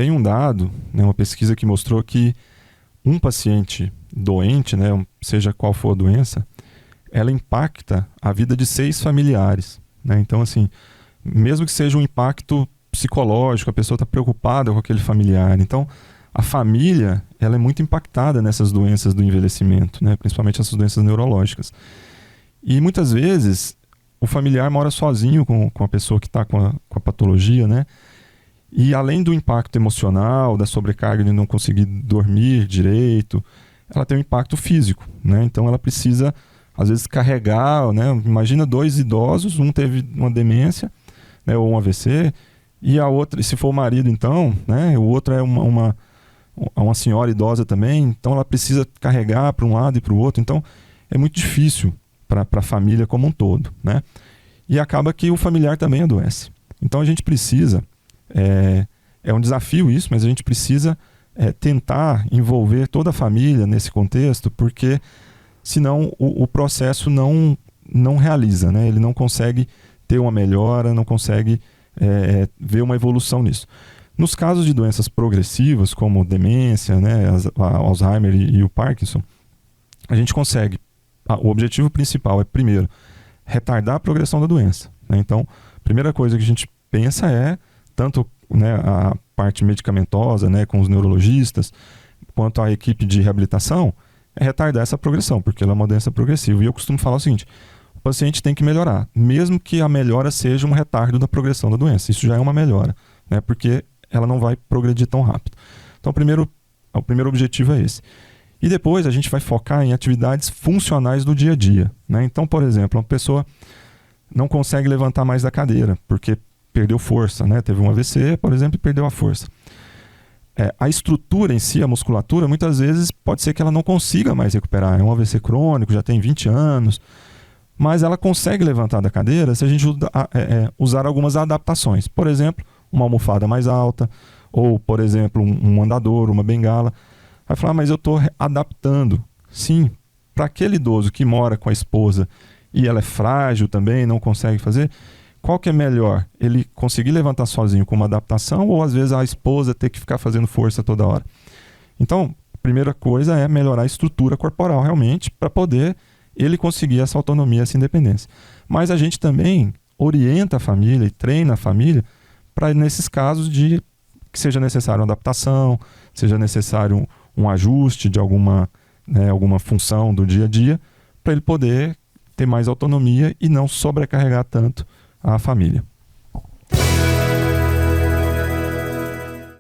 tem um dado, né, uma pesquisa que mostrou que um paciente doente, né, seja qual for a doença, ela impacta a vida de 6 familiares, né? Então, assim, mesmo que seja um impacto psicológico, a pessoa está preocupada com aquele familiar. Então, a família, ela é muito impactada nessas doenças do envelhecimento, né? Principalmente essas doenças neurológicas. E muitas vezes, o familiar mora sozinho com a pessoa que está com a patologia, né? E além do impacto emocional, da sobrecarga de não conseguir dormir direito, ela tem um impacto físico, né? Então ela precisa, às vezes, carregar, né? Imagina 2 idosos, um teve uma demência, né? Ou um AVC, e a outra, se for o marido então, né? O outro é uma senhora idosa também, então ela precisa carregar para um lado e para o outro, então é muito difícil para a família como um todo, né? E acaba que o familiar também adoece. Então a gente precisa, é um desafio isso, mas a gente precisa tentar envolver toda a família nesse contexto, porque senão o processo não realiza, né? Ele não consegue ter uma melhora, não consegue ver uma evolução nisso. Nos casos de doenças progressivas, como demência, né, a Alzheimer e o Parkinson, a gente consegue. O objetivo principal é, primeiro, retardar a progressão da doença, né? Então, a primeira coisa que a gente pensa é, tanto, né, a parte medicamentosa, né, com os neurologistas, quanto a equipe de reabilitação, é retardar essa progressão, porque ela é uma doença progressiva. E eu costumo falar o seguinte: o paciente tem que melhorar, mesmo que a melhora seja um retardo da progressão da doença. Isso já é uma melhora, né, porque ela não vai progredir tão rápido. Então, o primeiro objetivo é esse. E depois a gente vai focar em atividades funcionais do dia a dia, né? Então, por exemplo, uma pessoa não consegue levantar mais da cadeira, porque perdeu força, né? Teve um AVC, por exemplo, e perdeu a força. A estrutura em si, a musculatura, muitas vezes pode ser que ela não consiga mais recuperar. É um AVC crônico, já tem 20 anos, mas ela consegue levantar da cadeira se a gente usar algumas adaptações. Por exemplo, uma almofada mais alta, ou, por exemplo, um andador, uma bengala. Vai falar, mas eu estou adaptando. Sim, para aquele idoso que mora com a esposa e ela é frágil também, não consegue fazer, qual que é melhor? Ele conseguir levantar sozinho com uma adaptação, ou às vezes a esposa ter que ficar fazendo força toda hora? Então, a primeira coisa é melhorar a estrutura corporal realmente, para poder ele conseguir essa autonomia, essa independência. Mas a gente também orienta a família e treina a família para, nesses casos, de que seja necessário uma adaptação, seja necessário um ajuste de alguma função do dia a dia, para ele poder ter mais autonomia e não sobrecarregar tanto a família.